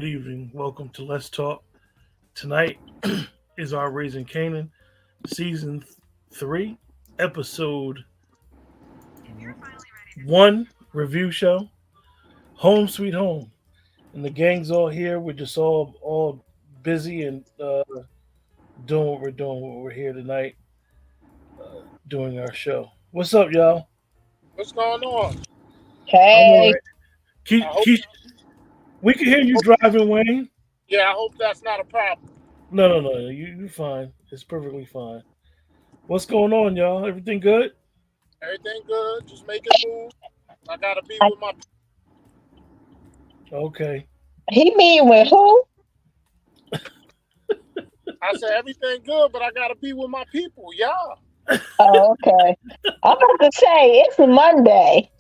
evening. Welcome to Let's Talk. Tonight is our Raising Kanan Season 3, Episode 1 review show. Home Sweet Home. And the gang's all here. We're just all busy and doing what we're doing. What we're here tonight doing our show. What's up, y'all? What's going on? I'm all Hey, right. Keep, I hope, keep, we can hear you driving, Wayne. yeah, I hope that's not a problem. No. You're fine. It's perfectly fine. What's going on, y'all? Everything good? Everything good, just making moves. I gotta be I- with my. Okay. he mean with who? I said everything good, but I gotta be with my people. Yeah, Oh, okay. I'm about to say it's Monday.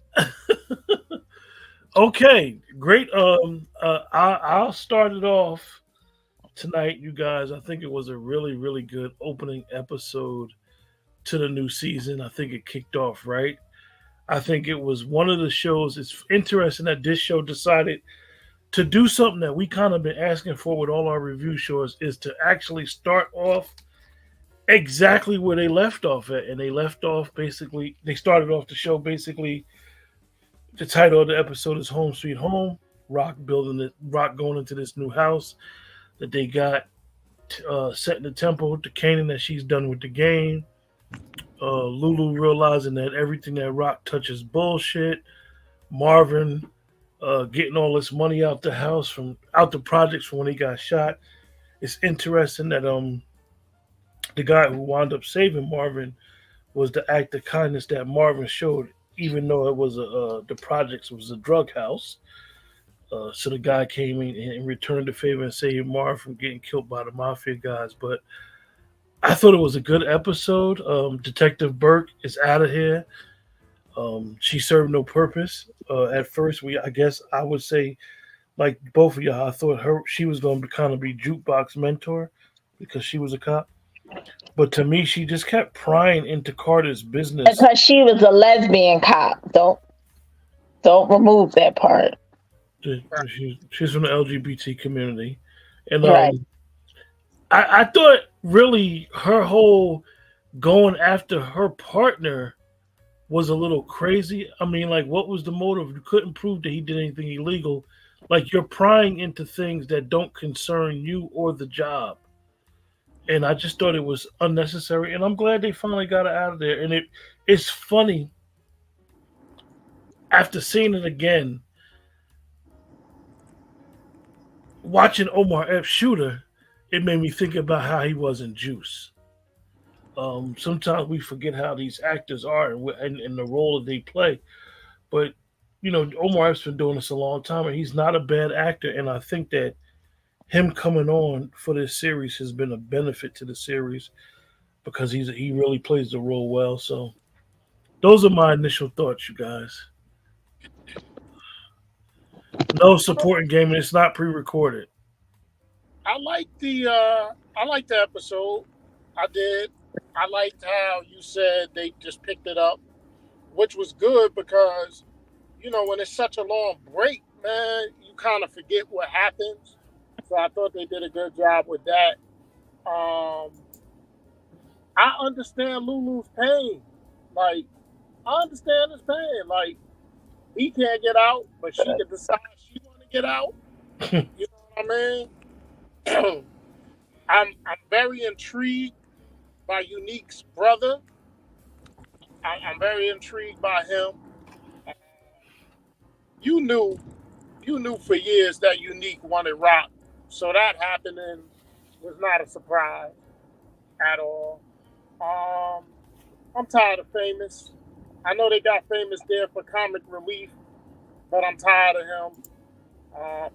Okay. Great. I'll start it off tonight, you guys. I think it was a really good opening episode to the new season. I think it kicked off right. I think it was one of the shows. It's interesting that this show decided to do something that we kind of been asking for with all our review shows, is to actually start off exactly where they left off at. And they left off basically, they started off the show basically. The title of the episode is Home Sweet Home. Rock going into this new house that they got, setting the tempo to Kanan that she's done with the game. Lulu realizing that everything that Rock touches bullshit. Marvin getting all this money out the house from out the projects from when he got shot. It's interesting that the guy who wound up saving Marvin was the act of kindness that Marvin showed, even though it was the projects was a drug house. So the guy came in and returned the favor and saved Marvin from getting killed by the mafia guys. But I thought it was a good episode. Detective Burke is out of here. She served no purpose. At first, I guess I would say, like both of y'all, I thought she was going to kind of be jukebox mentor because she was a cop. But to me, she just kept prying into Carter's business. Because she was a lesbian cop. Don't remove that part. She's from the LGBT community, and Right. I thought really her whole going after her partner was a little crazy. I mean, like, what was the motive? You couldn't prove that he did anything illegal. Like, you're prying into things that don't concern you or the job. And I just thought it was unnecessary. And I'm glad they finally got it out of there. And it's funny, after seeing it again, watching Omar Epps shooter, it made me think about how he was in Juice. Sometimes we forget how these actors are and the role that they play. But, Omar Epps been doing this a long time, and he's not a bad actor. And I think that him coming on for this series has been a benefit to the series because he really plays the role well. So those are my initial thoughts, you guys. No supporting game, and it's not pre-recorded. I liked the episode. I did. I liked how you said they just picked it up, which was good because when it's such a long break, man, you kind of forget what happens. So I thought they did a good job with that. Um, I understand Lulu's pain. Like, I understand his pain. Like, he can't get out, but she can decide she want to get out. You know what I mean? I'm very intrigued by Unique's brother. I'm very intrigued by him. You knew for years that Unique wanted Rock, so that happening was not a surprise at all. Um, I'm tired of Famous. I know they got Famous there for comic relief, but I'm tired of him.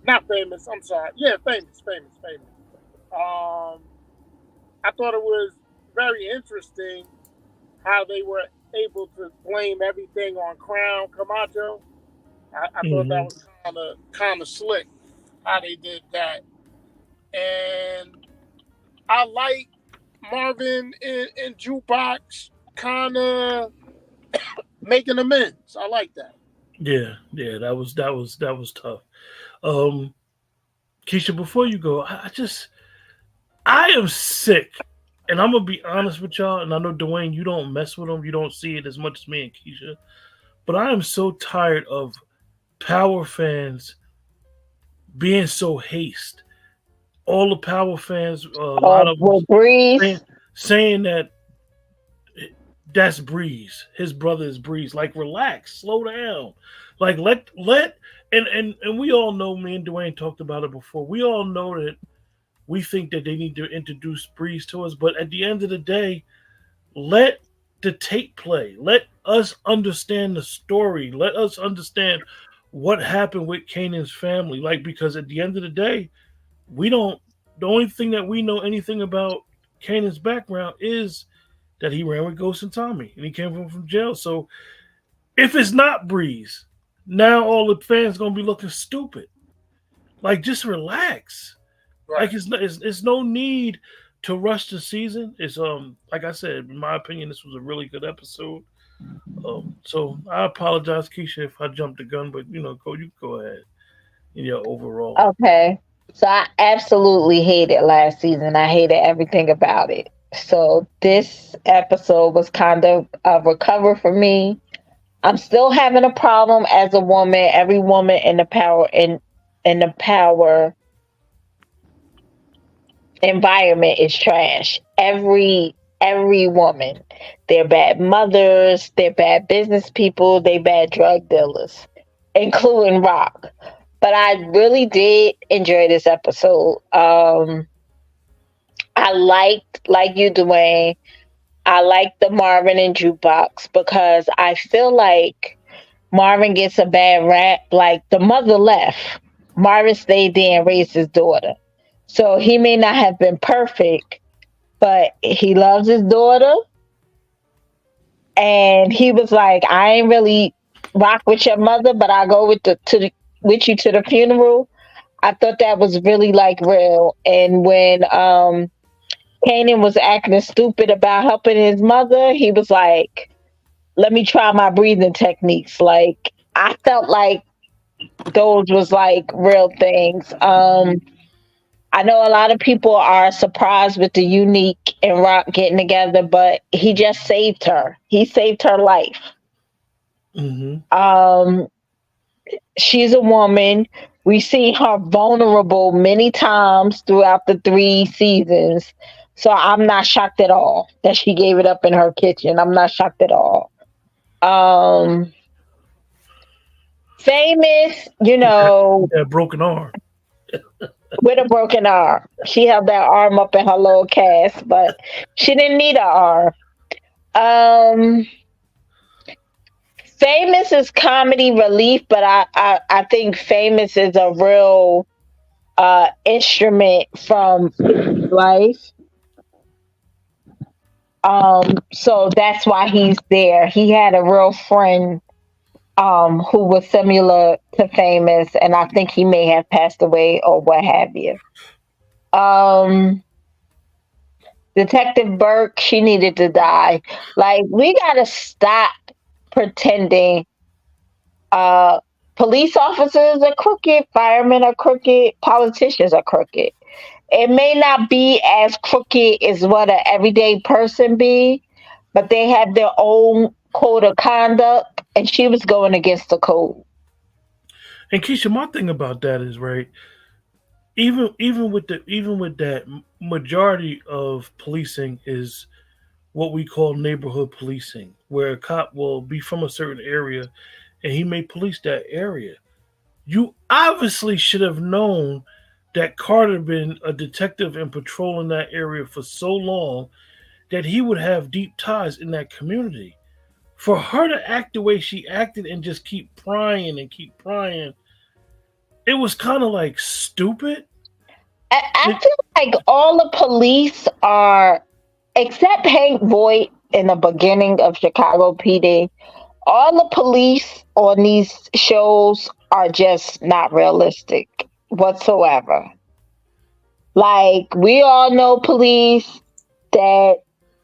Not Famous. I'm sorry. Yeah, Famous. I thought it was very interesting how they were able to blame everything on Crown Camacho. I thought that was kind of slick how they did that, and I like Marvin and Jukebox kind of making amends. I like that. Yeah, that was tough. Um, Keisha, before you go, I am sick, and I'm gonna be honest with y'all. And I know Dwayne, you don't mess with them, you don't see it as much as me and Keisha, but I am so tired of Power fans being so haste. All the Power fans, a lot of them With Breeze. saying that that's Breeze. His brother is Breeze. Like, relax, slow down. Like, let and we all know. Me and Dwayne talked about it before. We all know that we think that they need to introduce Breeze to us, but at the end of the day, let the tape play. Let us understand the story. Let us understand what happened with Kanan's family. Like, because at the end of the day, we don't. The only thing that we know anything about Kanan's background is that he ran with Ghost and Tommy, and he came from jail. So if it's not Breeze, now all the fans gonna be looking stupid. Like, just relax. Right. Like, it's no need to rush the season. It's like I said, in my opinion, this was a really good episode. So I apologize, Keisha, if I jumped the gun, but you go ahead in your overall. Okay. So I absolutely hated last season. I hated everything about it. So this episode was kind of a recover for me. I'm still having a problem as a woman. Every woman in the power environment is trash. Every woman. They're bad mothers, they're bad business people, they bad drug dealers, including Rock. But I really did enjoy this episode. I liked, like you, Dwayne, I liked the Marvin and Jukebox because I feel like Marvin gets a bad rap. Like, the mother left. Marvin stayed there and raised his daughter. So he may not have been perfect, but he loves his daughter. And he was like, I ain't really rock with your mother, but I go with you to the funeral. I thought that was really like real. And when Kanan was acting stupid about helping his mother, he was like, let me try my breathing techniques. Like, I felt like those was like real things. I know a lot of people are surprised with the Unique and Rock getting together, but he just saved her. He saved her life. Hmm. Um, she's a woman. We see her vulnerable many times throughout the 3 seasons. So I'm not shocked at all that she gave it up in her kitchen. I'm not shocked at all. Um, famous, That broken arm. with a broken arm. She held that arm up in her little cast, but she didn't need an arm. Um, famous is comedy relief, but I think famous is a real instrument from life. So that's why he's there. He had a real friend who was similar to famous, and I think he may have passed away or what have you. Um, Detective Burke, she needed to die. Like, we gotta stop pretending uh police officers are crooked, firemen are crooked, politicians are crooked. It may not be as crooked as what an everyday person be, but they have their own code of conduct, and she was going against the code. And Keisha, my thing about that is right. Even with that, majority of policing is what we call neighborhood policing, where a cop will be from a certain area and he may police that area. You obviously should have known that Carter been a detective and patrolling that area for so long that he would have deep ties in that community. For her to act the way she acted and just keep prying and keep prying, it was kind of like stupid. I It, feel like all the police are, except Hank Voight in the beginning of Chicago PD, all the police on these shows are just not realistic whatsoever. Like, we all know police that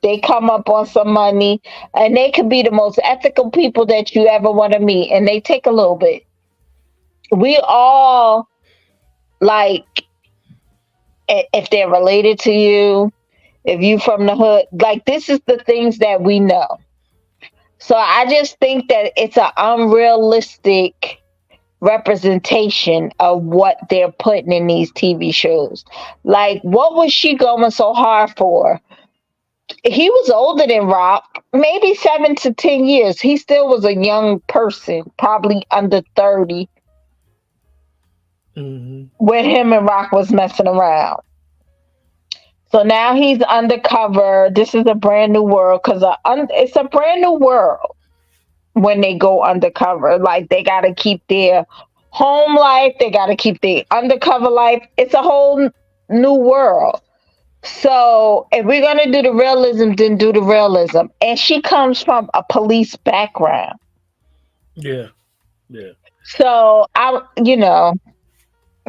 they come up on some money and they could be the most ethical people that you ever want to meet, and they take a little bit. We all, like, if they're related to you, if you from the hood. Like, this is the things that we know. So I just think that it's an unrealistic representation of what they're putting in these TV shows. Like, what was she going so hard for? He was older than Rock, maybe 7 to 10 years. He still was a young person, probably under 30, Hmm. when him and Rock was messing around. So now he's undercover. This is a brand new world because it's a brand new world when they go undercover. Like, they got to keep their home life, they got to keep their undercover life. It's a whole new world. So if we're gonna do the realism, then do the realism. And she comes from a police background, Yeah, yeah. so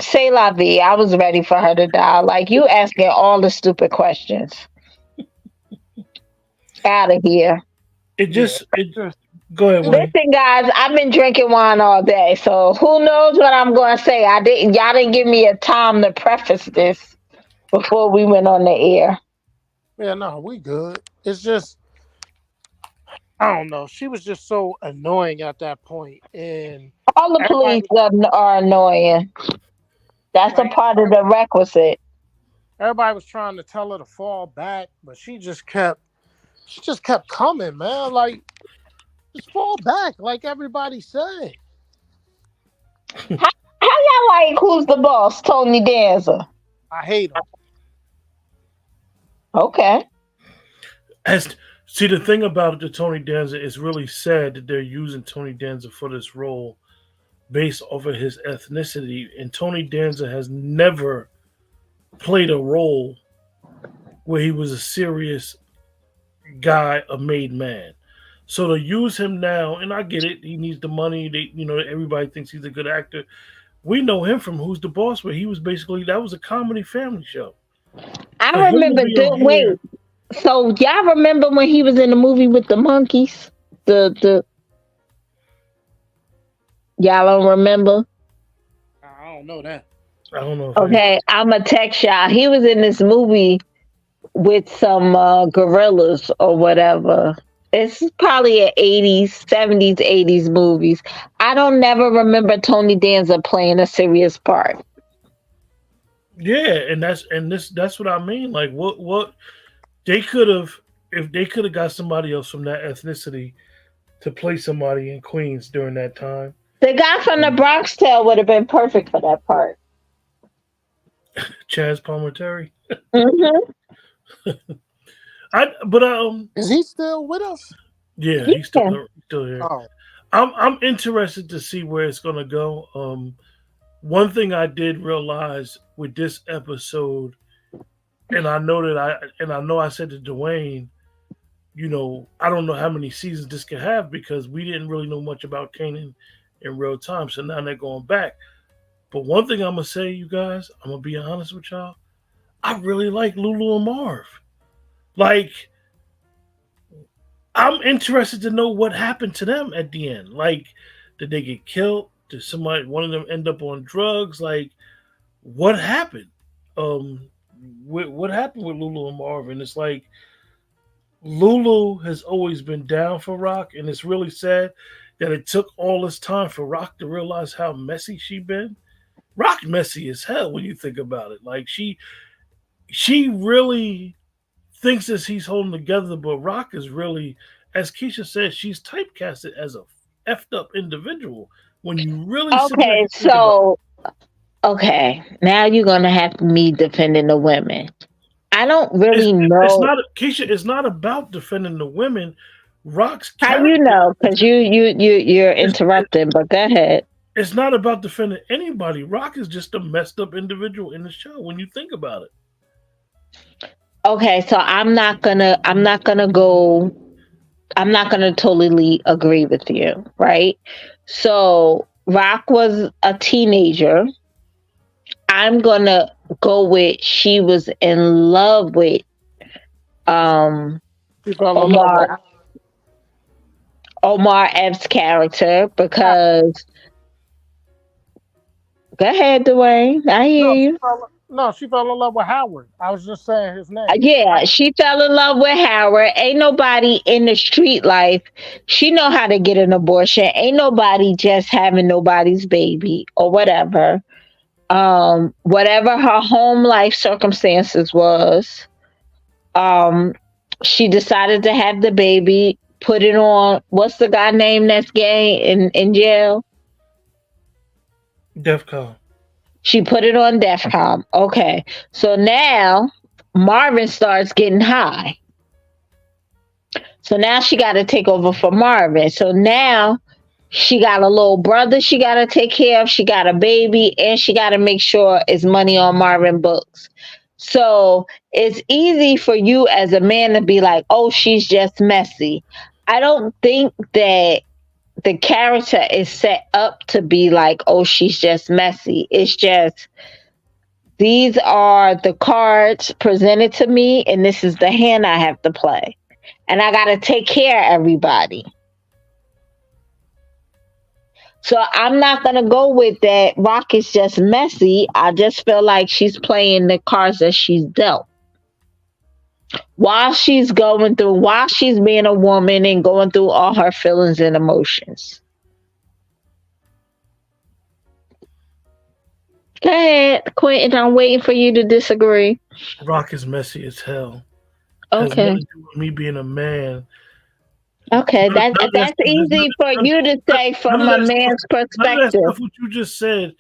say la vie. I was ready for her to die. Like, you asking all the stupid questions. Out of here. It Yeah. just it. Go ahead, Wayne. Listen, guys, I've been drinking wine all day, so who knows what I'm going to say. Y'all didn't give me a time to preface this before we went on the air. Yeah, no, we good. It's just I don't know. She was just so annoying at that point, and All the everybody police was are annoying. That's a like part of the requisite. everybody was trying to tell her to fall back, but she just kept coming, man. Like, just fall back, like everybody said. How y'all like Who's the Boss? Tony Danza. I hate him. Okay. As See, the thing about the Tony Danza is really sad that they're using Tony Danza for this role based off of his ethnicity, and Tony Danza has never played a role where he was a serious guy, a made man. So to use him now, and I get it, he needs the money. Everybody thinks he's a good actor. We know him from Who's the Boss, where he was basically that was a comedy family show. For I him to remember. be on Wait. here, So y'all remember when he was in the movie with the monkeys? The Y'all don't remember? I don't know that. I don't know if I. Okay, I'm a text y'all. He was in this movie with some gorillas or whatever. It's probably an 80s, 70s, 80s movies. I don't never remember Tony Danza playing a serious part. Yeah, that's what I mean. Like what they could have, if they could have got somebody else from that ethnicity to play somebody in Queens during that time. The guy from the Bronx Tale would have been perfect for that part. Chaz Palminteri. Hmm. I but Is he still with us? Yeah, he's Yeah. still here. Oh, I'm interested to see where it's gonna go. One thing I did realize with this episode, and I know I said to Dwayne, I don't know how many seasons this can have because we didn't really know much about Kanan in real time. So now they're going back. But one thing I'm gonna say, you guys, I'm gonna be honest with y'all. I really like Lulu and Marv. Like, I'm interested to know what happened to them at the end. Like, did they get killed? Did one of them end up on drugs? Like, what happened? Um, what happened with Lulu and Marv? And it's like Lulu has always been down for Rock, and it's really sad that it took all this time for Rock to realize how messy she been. Rock messy as hell when you think about it. Like, she really thinks that he's holding together, but Rock is really, as Keisha said, she's typecasted as a effed up individual. When you really sit back Okay, and think about so okay, now you're gonna have me defending the women. I don't it, really it's know not Keisha. It's not about defending the women. Rock's how you character know because you're is interrupting. But go ahead. it's not about defending anybody. Rock is just a messed up individual in the show. When you think about it, Okay, so I'm not gonna totally agree with you, right? So Rock was a teenager. I'm gonna go with she was in love with um she fell in love with. Omar Omar Epps' character because go ahead, Dwayne. I hear No, you. No, she fell in love with Howard. I was just saying his name. Yeah, she fell in love with Howard. Ain't nobody in the street life. She know how to get an abortion. Ain't nobody just having nobody's baby or whatever. Whatever her home life circumstances was, um, she decided to have the baby, put it on. What's the guy name that's gay in jail? DEFCON. She put it on DEFCON. Okay, so now Marvin starts getting high. So now she got to take over for Marvin. So now she got a little brother she got to take care of. She got a baby, and she got to make sure it's money on Marvin books. So it's easy for you as a man to be like, oh, she's just messy. I don't think that the character is set up to be like, oh, she's just messy. It's just, these are the cards presented to me, and this is the hand I have to play. And I got to take care of everybody. So I'm not going to go with that. Rock is just messy. I just feel like she's playing the cards that she's dealt. While she's being a woman and going through all her feelings and emotions. Go ahead, Quentin. I'm waiting for you to disagree. Rock is messy as hell. Has Okay. nothing to do with me being a man. Okay, None of that's easy for you to say from a man's none of that perspective. stuff what you just said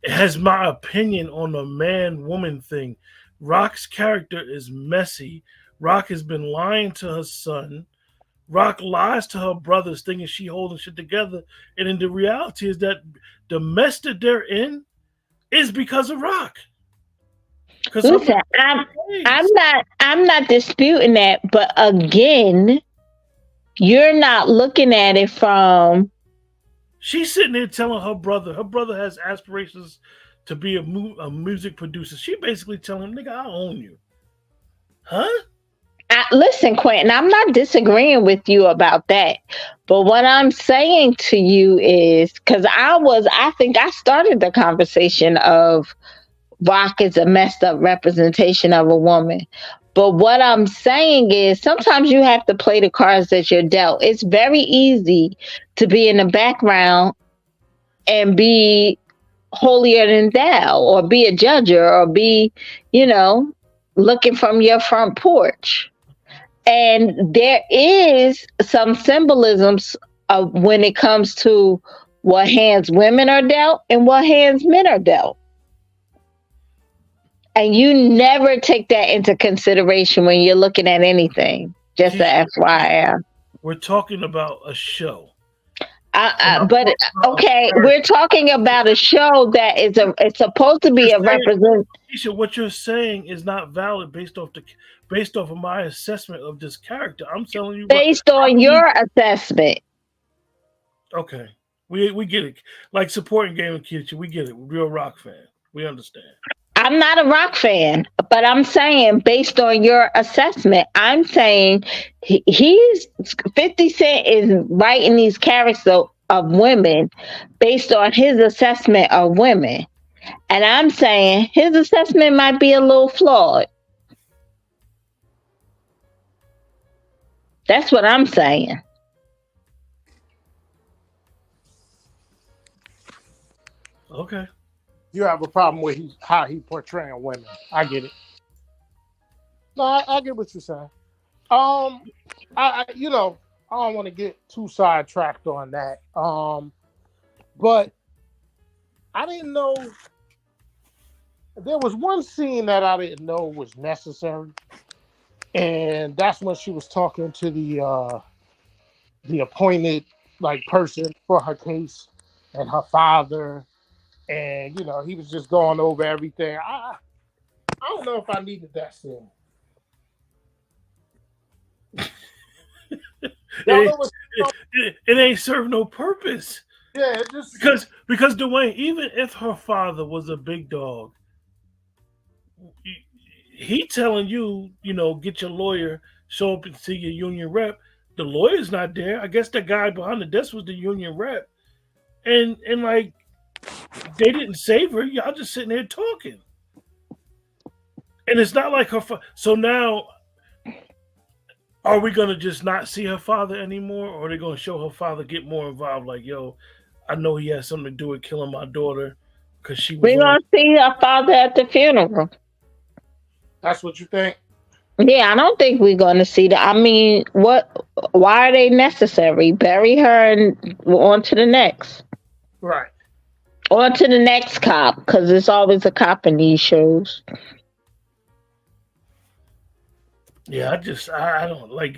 has my opinion on the man-woman thing. Rock's character is messy. Rock has been lying to her son. Rock lies to her brothers thinking she holding shit together. And then the reality is that the mess that they're in is because of Rock. Listen, I'm not disputing that, but again, you're not looking at it from. She's sitting there telling her brother has aspirations to be a music producer. She basically telling him, nigga, I own you. Huh? Listen, Quentin, I'm not disagreeing with you about that. But what I'm saying to you is, because I think I started the conversation of Rock is a messed up representation of a woman. But what I'm saying is sometimes you have to play the cards that you're dealt. It's very easy to be in the background and be holier than thou, or be a judger, or be, looking from your front porch. And there is some symbolisms of when it comes to what hands women are dealt and what hands men are dealt. And you never take that into consideration when you're looking at anything. Just a FYI. We're talking about a show. But okay, we're talking about a show that it's supposed to be a representation. What you're saying is not valid based off of my assessment of this character. I'm telling you, based on your assessment. Okay, we get it. Like supporting Game of Kitchen, we get it. We're real Rock fan. We understand. I'm not a Rock fan, but I'm saying based on your assessment, I'm saying he's 50 Cent is writing these characters of women based on his assessment of women. And I'm saying his assessment might be a little flawed. That's what I'm saying. Okay. You have a problem with how he portraying women. I get it. No, I get what you're saying. I don't want to get too sidetracked on that. But I didn't know there was one scene that I didn't know was necessary, and that's when she was talking to the appointed person for her case and her father. And he was just going over everything. I don't know if I needed that scene. It ain't serve no purpose. Yeah, it just because Dwayne, even if her father was a big dog, he telling you, get your lawyer, show up and see your union rep. The lawyer's not there. I guess the guy behind the desk was the union rep, and they didn't save her. Y'all just sitting there talking. And it's not like so now, are we gonna just not see her father anymore, or are they gonna show her father get more involved? Like, yo, I know he has something to do with killing my daughter because she was We're on. gonna see her father at the funeral. That's what you think? Yeah, I don't think we're gonna see that. I mean, what? Why are they necessary? Bury her and on to the next. Right. On to the next cop, because there's always a cop in these shows. Yeah, I don't like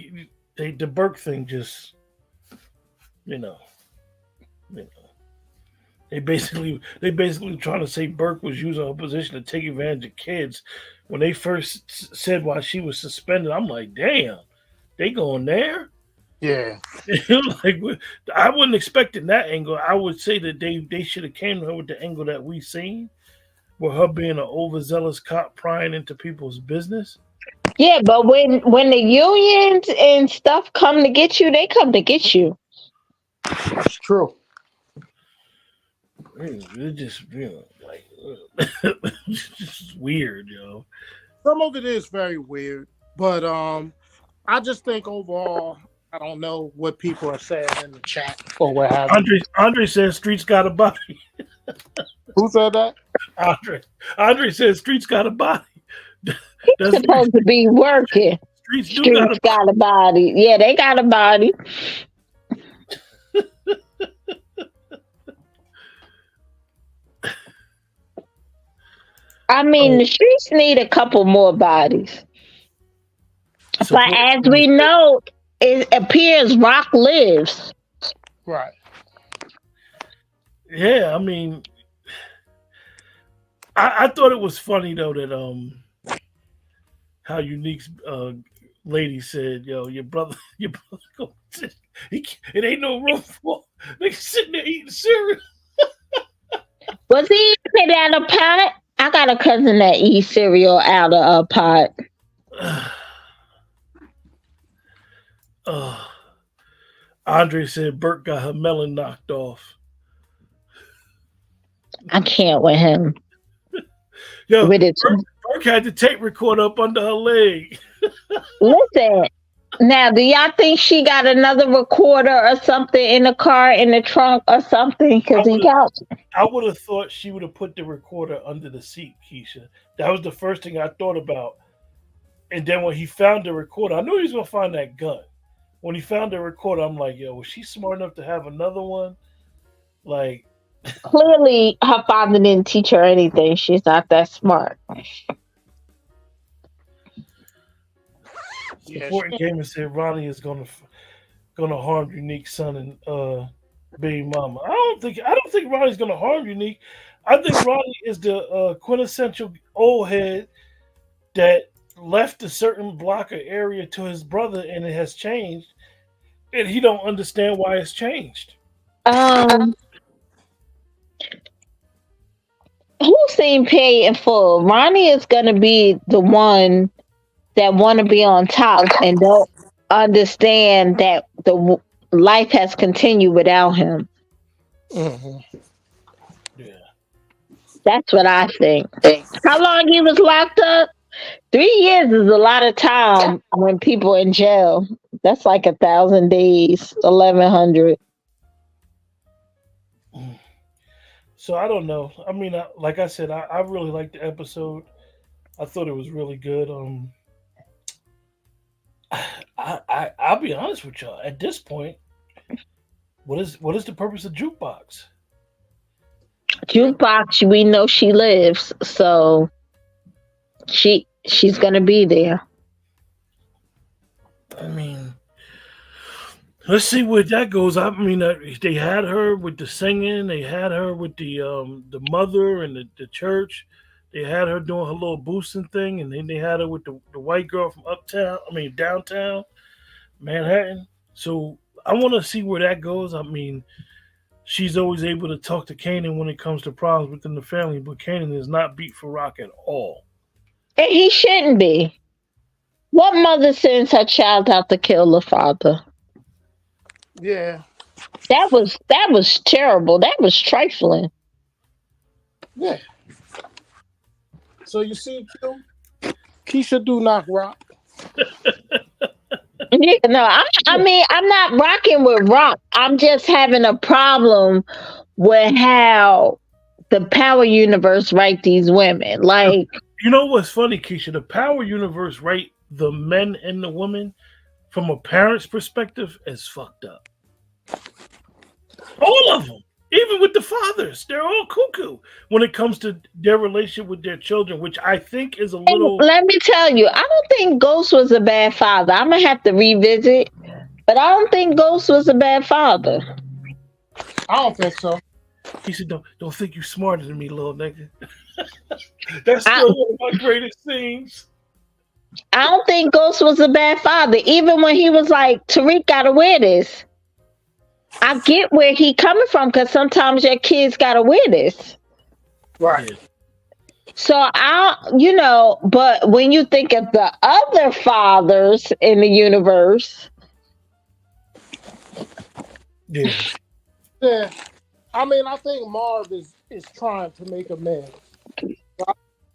the Burke thing. Just you know, you know, they basically trying to say Burke was using her position to take advantage of kids. When they first said why she was suspended, I'm like, damn, they going there. Yeah. Like I wasn't expecting that angle. I would say that they should have came to her with the angle that we seen, with her being an overzealous cop prying into people's business. Yeah, but when the unions and stuff come to get you, they come to get you. That's true. It just like it's just weird, yo. Some of it is very weird, but I just think overall, I don't know what people are saying in the chat or what have you. Andre says Streets got a body. Who said that? Andre Andre says Streets got a body. That's Supposed to be working. Streets do got Streets a got a body. Yeah, they got a body. I mean, oh, the streets need a couple more bodies. But support. as we know, it appears Rock lives. Right. Yeah, I mean, I thought it was funny though that how Unique's lady said, "Yo, your brother, it ain't no room for they sitting there eating cereal." Was he eating it out of pot? I got a cousin that eats cereal out of a pot. uh, Andre said Bert got her melon knocked off. I can't with him. Yo, With it. Burke had the tape recorder up under her leg. Listen, now, do y'all think she got another recorder or something in the car, in the trunk or something? Because he got. I would have thought she would have put the recorder under the seat, Keisha. That was the first thing I thought about. And then when he found the recorder, I knew he was gonna find that gun. When he found the recorder, I'm like, yo, was she smart enough to have another one? Like, Clearly, her father didn't teach her anything. She's not that smart. supporting came and said Ronnie is gonna harm Unique's son and baby mama. I don't think Ronnie's gonna harm Unique. I think Ronnie is the quintessential old head that left a certain block or area to his brother and it has changed, and he don't understand why it's changed. Um, who seen Pay in Full? Ronnie is gonna be the one that want to be on top and don't understand that life has continued without him. Mm-hmm. Yeah. That's what I think. How long he was locked up? 3 years is a lot of time when people in jail. That's like 1,000 days, 1,100. So I don't know. I mean, like I said, I really liked the episode. I thought it was really good. I'll be honest with y'all. At this point, what is the purpose of jukebox? Jukebox, we know she lives, so she's gonna be there. I mean, let's see where that goes. I mean, they had her with the singing. They had her with the mother and the church. They had her doing her little boosting thing, and then they had her with the white girl from uptown. I mean, downtown Manhattan. So I want to see where that goes. I mean, she's always able to talk to Kanan when it comes to problems within the family, but Kanan is not beat for Rock at all. And he shouldn't be. What mother sends her child out to kill the father? Yeah. That was terrible. That was trifling. Yeah. So you see, Q, Keisha do not rock. Yeah, no, I mean, I'm not rocking with rock. I'm just having a problem with how the power universe write these women. Like, You know what's funny, Keisha? The power universe, right? The men and the women, from a parent's perspective, is fucked up. All of them, even with the fathers, they're all cuckoo when it comes to their relationship with their children, which I think is a little. let me tell you, I don't think Ghost was a bad father. I'm gonna have to revisit, but I don't think Ghost was a bad father. I don't think so. He said, "Don't think you smarter than me, little nigga." That's I, still one of my greatest scenes. I don't think Ghost was a bad father. Even when he was like, Tariq gotta wear this. I get where he coming from because sometimes your kids gotta wear this. Right. Yeah. So but when you think of the other fathers in the universe, Yeah. Yeah. I mean, I think Marv is trying to make amends.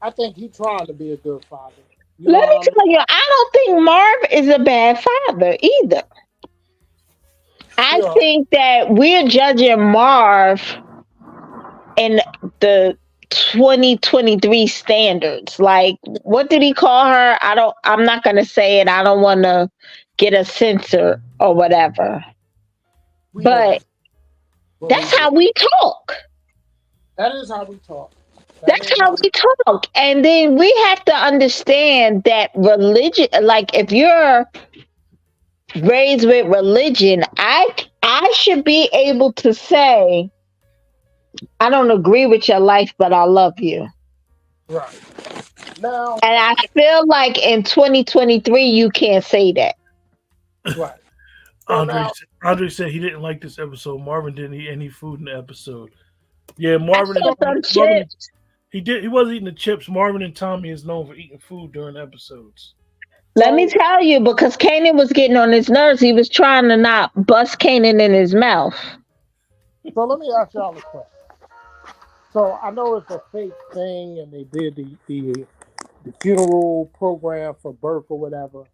I think he's trying to be a good father. You know let me what I mean? tell you, I don't think Marv is a bad father either. I Yeah. think that we're judging Marv in the 2023 standards. Like, what did he call her? I'm not gonna say it. I don't wanna get a censor or whatever. We But did. But we that's how did. we talk. That is how we talk. That That's is how how we we talk. And then we have to understand that religion, like if you're raised with religion, I should be able to say, I don't agree with your life, but I love you. right. Now, And I feel like in 2023 you can't say that. right. So Andre, now, Andre said he didn't like this episode. Marvin didn't eat any food in the episode. Yeah, I Marvin saw and some Marvin. chips. He wasn't eating the chips. Marvin and Tommy is known for eating food during episodes. Let me so tell you, because Kanan was getting on his nerves, he was trying to not bust Kanan in his mouth. so let me ask y'all a question. So I know it's a fake thing, and they did the funeral program for Burke or whatever,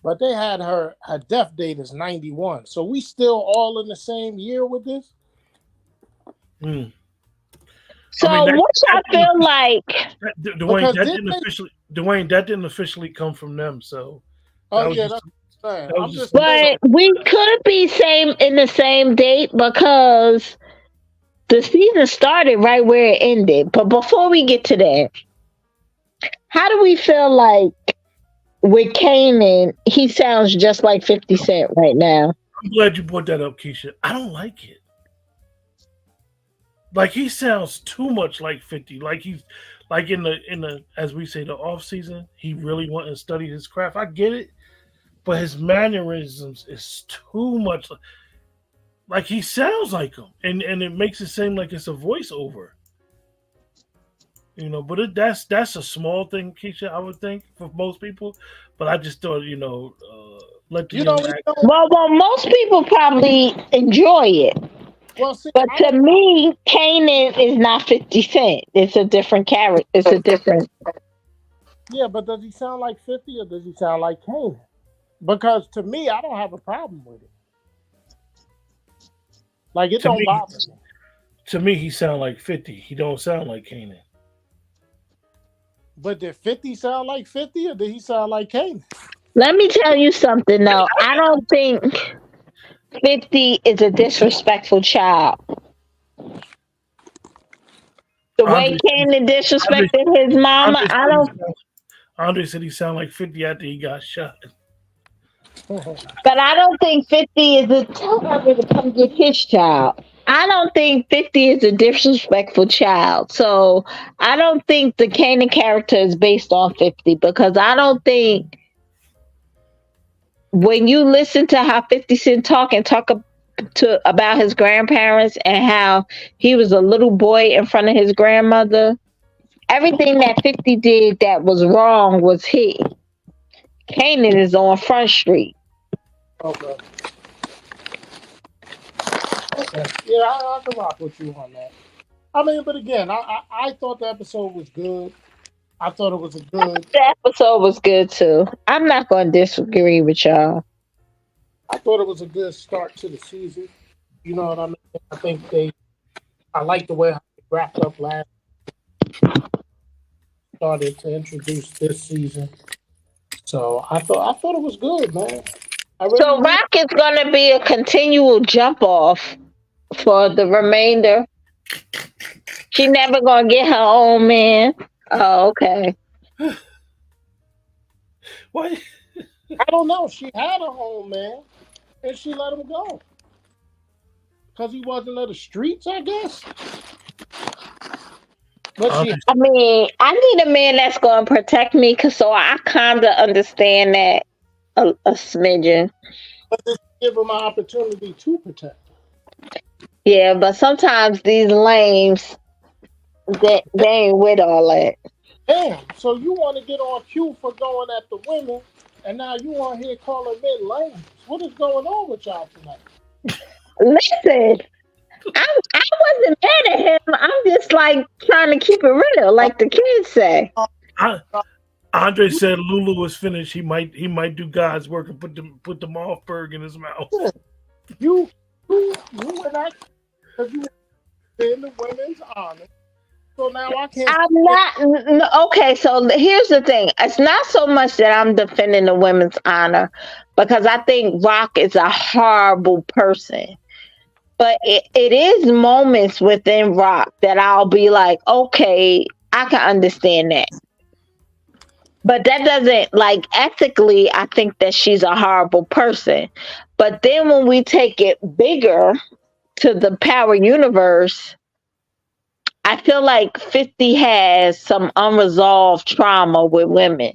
but they had her death date is 91. So we still all in the same year with this. Mm. So I mean, what that y'all didn't, feel like? Dwayne, Because didn't they? that didn't officially come from them. So Oh that was yeah, just that's what I'm saying. that was I'm just just saying. But we could be same in the same date because the season started right where it ended. But before we get to that, how do we feel like with Kanan, he sounds just like 50 Cent right now. I'm glad you brought that up, Keisha. I don't like it. Like he sounds too much like 50. Like he's like in the as we say the off season, he really went and studied his craft. I get it, but his mannerisms is too much like he sounds like him, and it makes it seem like it's a voiceover. But that's a small thing, Keisha. I would think for most people, but I just thought let the You know, young you act. know. Well, most people probably enjoy it. Well, see, But I to don't. me, Kanan is not 50 Cent. It's a different character. It's a different. Yeah, but does he sound like 50 or does he sound like Kane? Because to me, I don't have a problem with it. Like it To don't me, bother me. he sound like 50. He don't sound like Kanan. But did 50 sound like 50 or did he sound like Kane? Let me tell you something, though. I don't think 50 is a disrespectful child. The way Andre, Kanan Andre, disrespected his mama, Andre I said he don't. sound, Andre said he sound like 50 after he got shot. But I don't think 50 is a. Tell her to come get his child. I don't think 50 is a disrespectful child. So I don't think the Kanan character is based on 50 because I don't think when you listen to how 50 Cent about his grandparents and how he was a little boy in front of his grandmother, everything that 50 did that was wrong was hit. Kanan is on Front Street. Okay. Okay. Yeah, I can rock with you on that. I mean, but again, I thought the episode was good. I thought it was a good. The episode was good too. I'm not going to disagree with y'all. I thought it was a good start to the season. You know what I mean? I think they. I like the way how they wrapped up last. Started to introduce this season. So I thought it was good, man. I really So did. Rock is going to be a continual jump off for the remainder. She never going to get her own man. Oh, okay. Why? I don't know. She had a home, man, and she let him go because he wasn't of the streets, I guess. But she Andre, I mean, I need a man that's going to protect me, so I kind of understand that a smidgen. give him an opportunity to protect her. Yeah, but sometimes these lames, they ain't with all that. Damn. So you want to get on cue for going at the women, and now you on here calling men lame. What is going on with y'all tonight? Listen, I wasn't mad at him. I'm just like trying to keep it real, like the kids say. I, Andre said Lulu was finished. He might do God's work and put the Mossberg in his mouth. You and I, because you in the women's honor. So now I can't. I'm not okay. So here's the thing: it's not so much that I'm defending the women's honor, because I think Rock is a horrible person. But it is moments within Rock that I'll be like, okay, I can understand that. But that doesn't, like, ethically, I think that she's a horrible person. But then when we take it bigger to the power universe, I feel like 50 has some unresolved trauma with women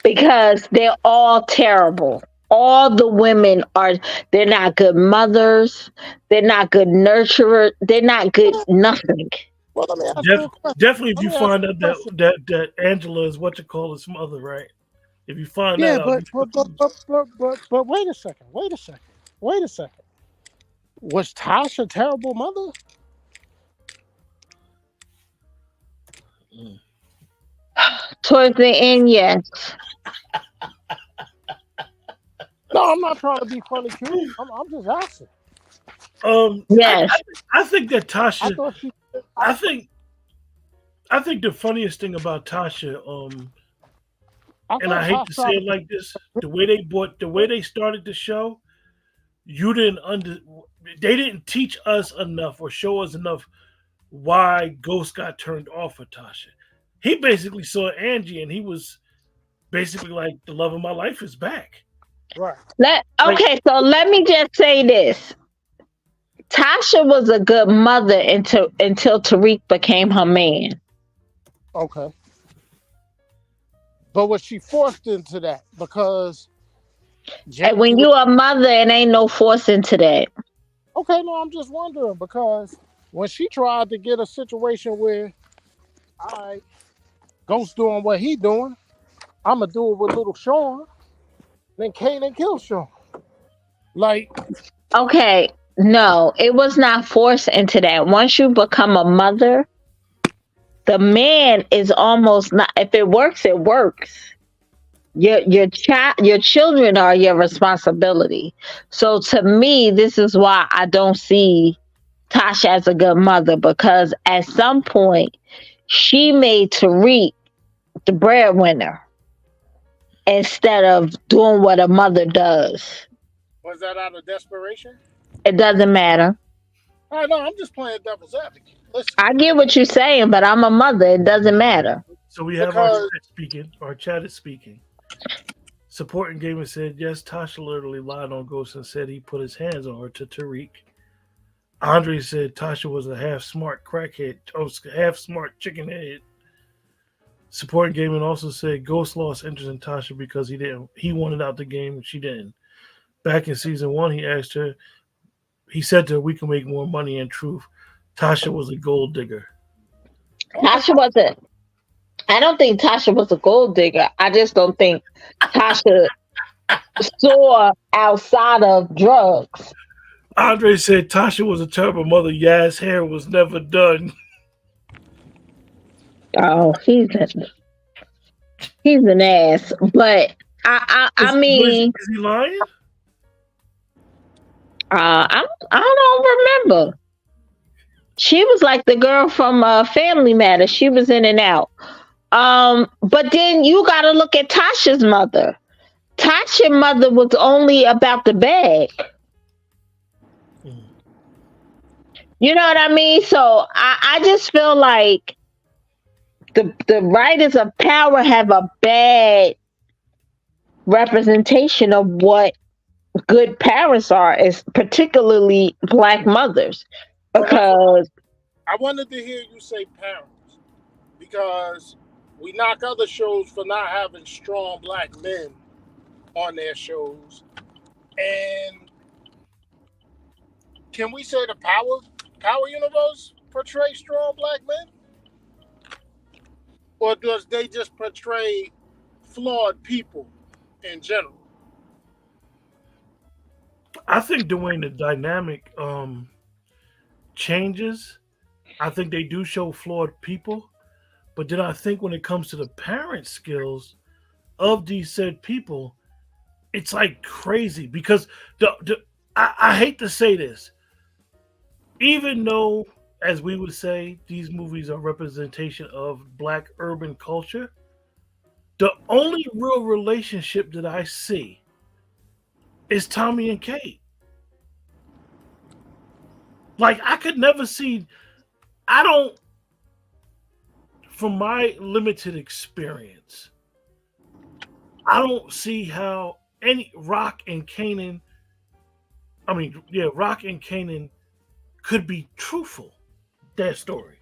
because they're all terrible. All the women they're not good mothers, they're not good nurturers, they're not good nothing. Well, let me ask you a question. Definitely, if you Let me ask find you a out question. that Angela is what you call his mother, right? If you find Yeah, that out, but wait a second. Wait a second. Was Tasha a terrible mother? Towards the end, yes. No, I'm not trying to be funny, too. I'm just asking. Yes. I think that I Tasha. thought she. I think the funniest thing about Tasha, I and I thought hate to say Tasha. it like this, the way they started the show, you didn't they didn't teach us enough or show us enough why Ghost got turned off of Tasha. He basically saw Angie and he was basically like, the love of my life is back. Right. Okay, so let me just say this. Tasha was a good mother until Tariq became her man. Okay. But was she forced into that? Because And when you a mother, it ain't no force into that. Okay, no, I'm just wondering because when she tried to get a situation where I Ghost doing what he doing, I'ma do it with little Sean, then Kanan kill Sean. Like, Okay, no, it was not forced into that. Once you become a mother, the man is almost not. If it works, it works. Your children are your responsibility. So to me, this is why I don't see Tasha as a good mother, because at some point she made Tariq the breadwinner instead of doing what a mother does. was that out of desperation? It doesn't matter. I know, I'm just playing devil's advocate. Listen, I get what you're saying, but I'm a mother. It doesn't matter. So we have our chat speaking. Our chat is speaking. Supporting Gamer said, yes, Tasha literally lied on Ghost and said he put his hands on her to Tariq. Andre said Tasha was a half smart crackhead, half smart chicken head. Supporting Gaming also said Ghost lost interest in Tasha because he wanted out the game and she didn't. Back in season 1, he said to her, we can make more money. In truth, Tasha was a gold digger. Tasha wasn't. I don't think Tasha was a gold digger. I just don't think Tasha saw outside of drugs. Andre said Tasha was a terrible mother. Yaz hair was never done. Oh, he's an ass. But I mean, Is he lying? I don't remember. She was like the girl from Family Matters. She was in and out. But then you got to look at Tasha's mother. Tasha's mother was only about the bag. Mm. You know what I mean? So I just feel like the writers of power have a bad representation of what good parents are, is particularly black mothers. So that's what Because I wanted to hear you say parents, because we knock other shows for not having strong black men on their shows. And can we say the Power Universe portray strong black men? Or does they just portray flawed people in general? I think Dwayne, the dynamic changes. I think they do show flawed people, but then I think when it comes to the parent skills of these said people, it's like crazy because I hate to say this, even though as we would say these movies are representation of black urban culture, the only real relationship that I see is Tommy and Kate. Like I could never see. I don't, from my limited experience, I don't see how any Rock and Kanan. I mean, yeah, Rock and Kanan could be truthful. Their story.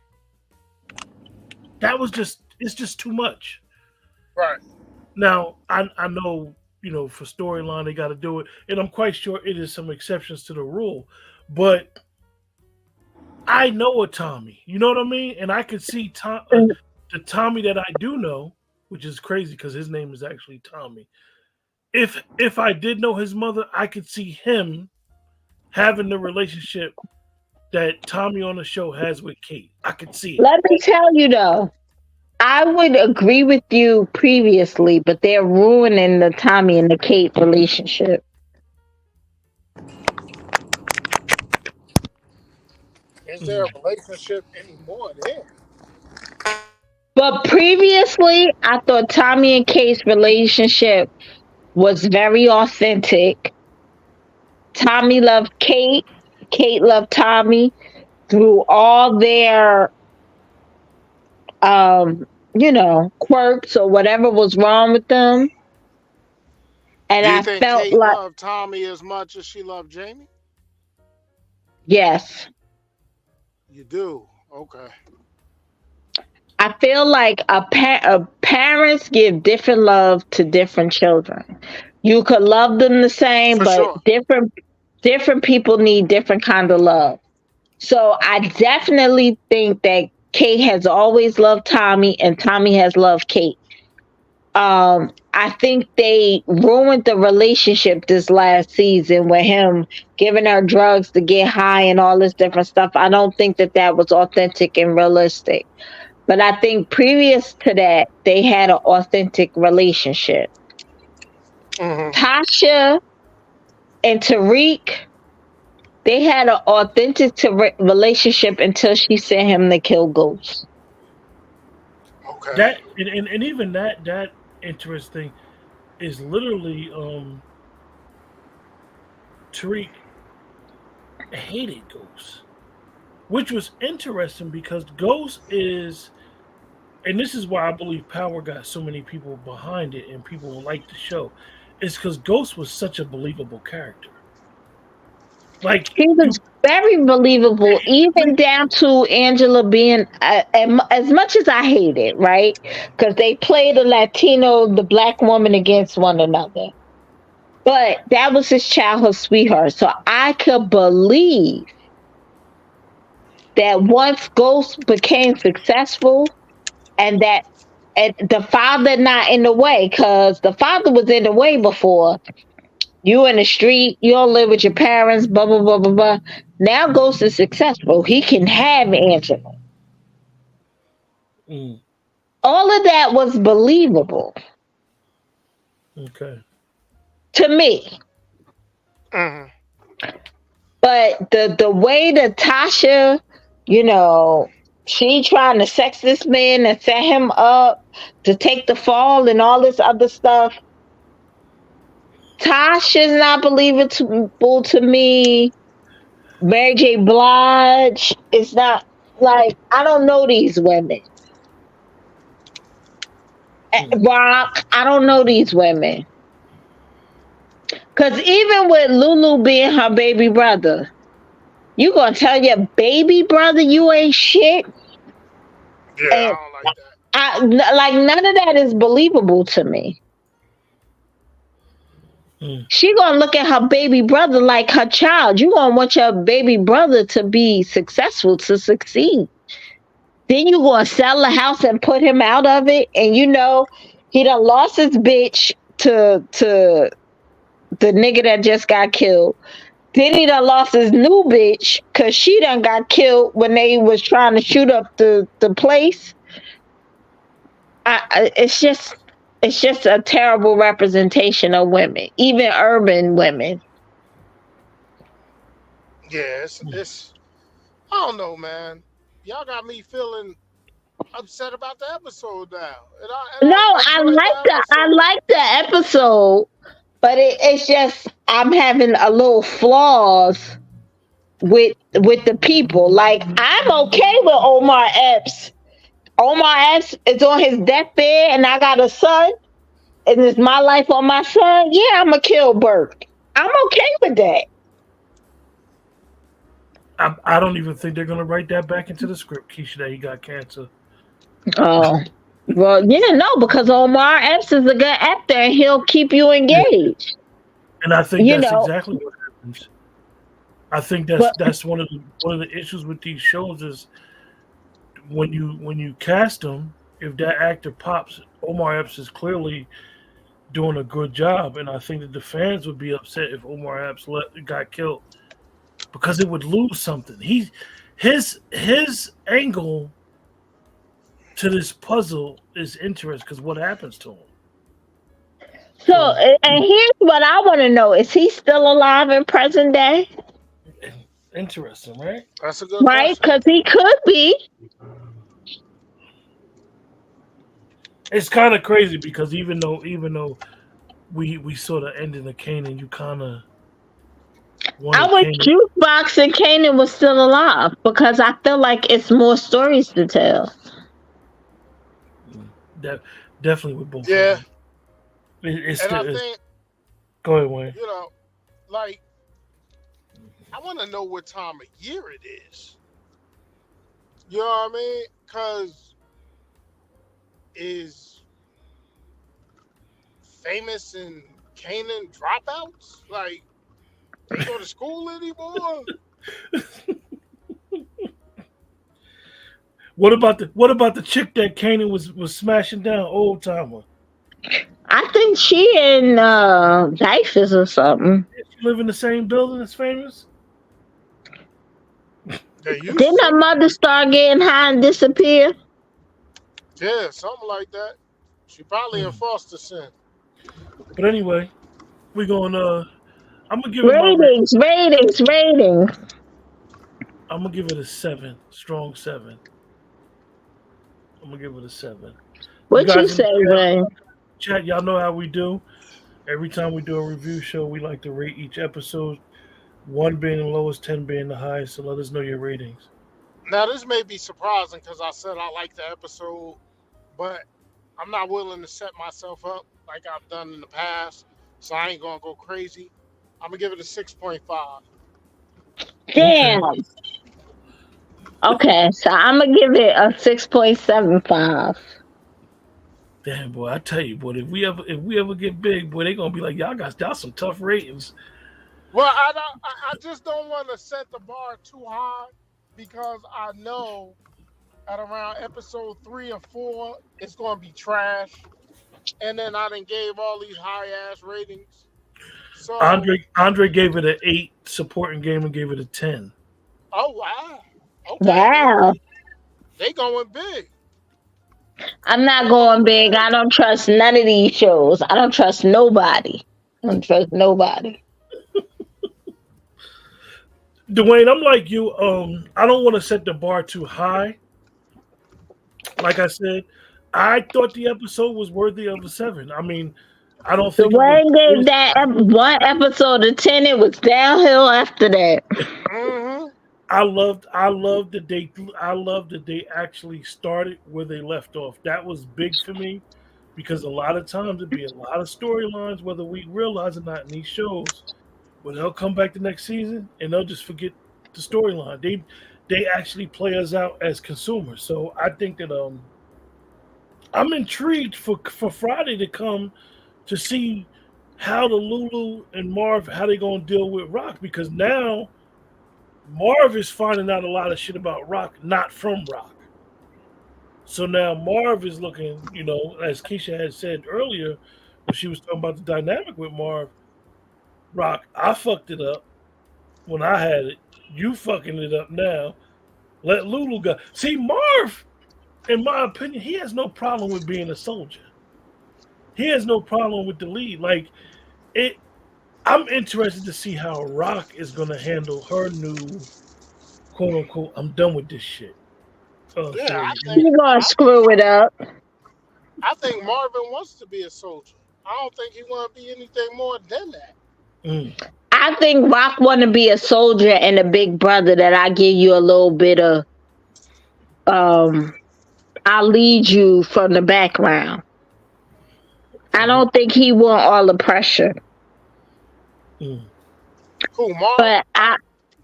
That was just. It's just too much. Right. Now I know for storyline they got to do it, and I'm quite sure it is some exceptions to the rule, but I know a Tommy. You know what I mean? And I could see the Tommy that I do know, which is crazy because his name is actually Tommy. If I did know his mother, I could see him having the relationship that Tommy on the show has with Kate. I could see it. let me tell you though, I would agree with you previously, but they're ruining the Tommy and the Kate relationship. Is there a Mm. relationship anymore there? But previously, I thought Tommy and Kate's relationship was very authentic. Tommy loved Kate. Kate loved Tommy through all their, quirks or whatever was wrong with them. And Do you I think felt Kate like, loved Tommy as much as she loved Jamie? yes, You do. Okay. I feel like parents give different love to different children. You could love them the same, For but sure. different people need different kind of love. So I definitely think that Kate has always loved Tommy and Tommy has loved Kate. I think they ruined the relationship this last season with him giving her drugs to get high and all this different stuff. I don't think that that was authentic and realistic. But I think previous to that, they had an authentic relationship. Hmm. Tasha and Tariq, they had an authentic relationship until she sent him to kill Ghost. Okay. And even that interesting is literally Tariq hated Ghost, which was interesting because Ghost is, and this is why I believe Power got so many people behind it and people like the show, is because Ghost was such a believable character. Like He you, was very believable, even down to Angela being, as much as I hate it, right? Because they played the Latino, the black woman against one another. But that was his childhood sweetheart. So I could believe that once Ghost became successful and that and the father not in the way, because the father was in the way before. You in the street, you don't live with your parents, blah blah blah blah blah. Now Ghost is successful. He can have Angela. mm. All of that was believable Okay. to me. Mhm. But the way that Tasha, you know, she trying to sex this man and set him up to take the fall and all this other stuff. Tasha's not believable to me. Mary J. Blige is not, like, I don't know these women. Hmm. Rock, I don't know these women. Cause even with Lulu being her baby brother, you gonna tell your baby brother you ain't shit? Yeah, And I don't like that. like none of that is believable to me. Hmm. She gonna look at her baby brother like her child. You gonna want your baby brother to be successful, to succeed. Then you gonna sell the house and put him out of it, and he done lost his bitch to the nigga that just got killed. Then he done lost his new bitch because she done got killed when they was trying to shoot up the place. It's just a terrible representation of women, even urban women. Yeah, it's I don't know, man. Y'all got me feeling upset about the episode now, and No, I enjoyed the I episode. like the episode, but it's just I'm having a little flaws with the people. Like, I'm okay with Omar Epps. Omar Epps is on his deathbed, and I got a son, and it's my life on my son. Yeah, I'm gonna kill Burke. I'm okay with that. I don't even think they're gonna write that back into the script, Keisha, that he got cancer. Oh, well, yeah, no, because Omar Epps is a good actor, and he'll keep you Yeah. engaged. And I think You that's know, exactly what happens. I think but that's one of the issues with these shows is when you cast them, if that actor pops, Omar Epps is clearly doing a good job, and I think that the fans would be upset if Omar Epps got killed because it would lose something. His angle to this puzzle is interesting because what happens to him. so, So and here's what I want to know: is he still alive in present day? interesting, right? That's a good Right? question. Because he could be. It's kind of crazy because even though we sort of ended the Kanan, you kind of I wanted wish Kanan. Jukebox and Kanan was still alive because I feel like it's more stories to tell. That definitely with both of Yeah, them. It's and I still think go ahead, Wayne. you know, like I want to know what time of year it is. You know what I mean? Because is famous and Canaan dropouts? Like they go to school anymore? What about the chick that Kanan was smashing down, old timer? I think she in Diapers or something. She live in the same building as famous. They used Didn't her to. mother start getting high and disappear? Yeah, something like that. She probably in Hmm. foster sin. But anyway, we going I'm gonna give it my rating. Ratings, ratings, ratings. I'm gonna give it a 7, strong 7. I'm gonna give it a 7. You What you guys in the say, Ray? chat, y'all know how we do. Every time we do a review show, we like to rate each episode. 1 being the lowest, 10 being the highest. So let us know your ratings. Now this may be surprising because I said I like the episode, but I'm not willing to set myself up like I've done in the past, so I ain't gonna go crazy. I'm gonna give it a 6.5. Okay. Damn. Okay, so I'm gonna give it a 6.75. Damn, boy, I tell you, boy, if we ever get big, boy, they gonna be like, y'all some tough ratings. Well, I just don't want to set the bar too high because I know at around episode 3 or 4 it's gonna be trash, and then I done gave all these high ass ratings. So, Andre gave it an 8. Supporting Gamer gave it a 10. oh wow, okay, Wow. they going big. I'm not going big. I don't trust none of these shows. I don't trust nobody. I don't trust nobody. Dwayne, I'm like you. I don't want to set the bar too high. Like I said, I thought the episode was worthy of a 7. I mean, I don't The think it was way the gave greatest. that one episode of 10, it was downhill after that. Mm-hmm. I loved that they actually started where they left off. That was big for me because a lot of times there'd be a lot of storylines, whether we realize it or not, in these shows, where they'll come back the next season and they'll just forget the storyline. They actually play us out as consumers. So I think that I'm intrigued for Friday to come to see how the Lulu and Marv how they gonna deal with Rock because now Marv is finding out a lot of shit about Rock, not from Rock. So now Marv is looking, as Keisha had said earlier, when she was talking about the dynamic with Marv, Rock, I fucked it up when I had it. You fucking it up now. Let Lulu go. See, Marv, in my opinion, he has no problem with being a soldier. He has no problem with the lead. Like it I'm interested to see how Rock is gonna handle her new quote unquote, I'm done with this shit. Yeah, Theory. You gonna screw it up. I think Marvin wants to be a soldier. I don't think he want to be anything more than that. Mm. I think Rock want to be a soldier and a big brother that I give you a little bit of, um, I'll lead you from the background. I don't think he want all the pressure. Mm. Who, Marv? But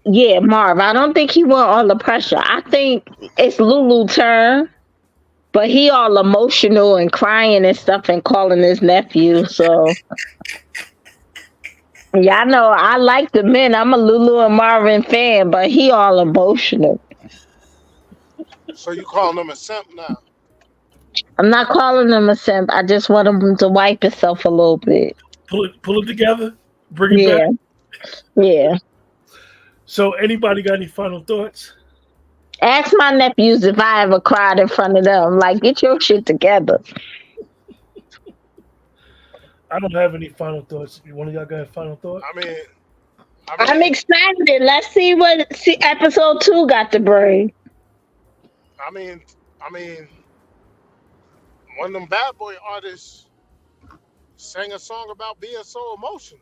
yeah, Marv, I don't think he want all the pressure. I think it's Lulu's turn, but he all emotional and crying and stuff and calling his nephew. So yeah, I know I like the men. I'm a Lulu and Marvin fan, but he all emotional. So you calling him a simp now? I'm not calling him a simp. I just want him to wipe himself a little bit. Pull it together, bring it back. Yeah, yeah. So anybody got any final thoughts? Ask my nephews if I ever cried in front of them. Like, get your shit together. I don't have any final thoughts. One of y'all got a final thought? I mean, I'm excited. Let's see what episode 2 got to bring. I mean, one of them bad boy artists sang a song about being so emotional.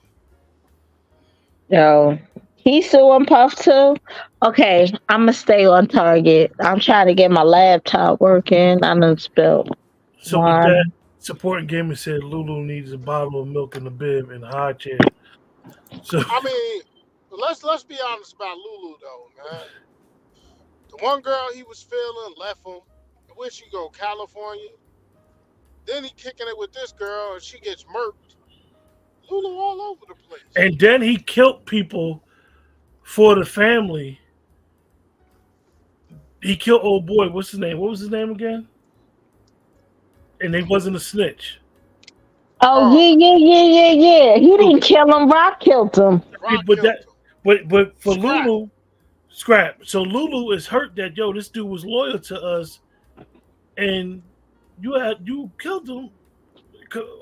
Yo, he's suing Puff too. Okay, I'm gonna stay on target. I'm trying to get my laptop working. I done spilled So with wine. that, supporting gamer said Lulu needs a bottle of milk in the bib and a high chair. So I mean, let's be honest about Lulu though, man. The one girl he was feeling left him. Where she go? California. Then he kicking it with this girl and she gets murked. Lulu all over the place. and then he killed people for the family. He killed old boy. What's his name? What was his name again? And he wasn't a snitch. Oh yeah. He didn't kill him. Rock killed him. Rock but killed that, him. but for Scrap. Lulu, scrap. So Lulu is hurt that this dude was loyal to us, and you killed him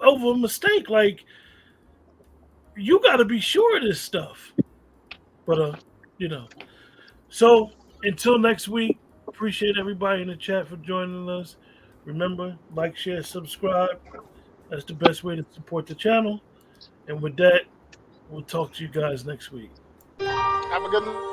over a mistake. Like you got to be sure of this stuff. But So until next week, appreciate everybody in the chat for joining us. Remember, like, share, subscribe. That's the best way to support the channel. And with that, we'll talk to you guys next week. Have a good night.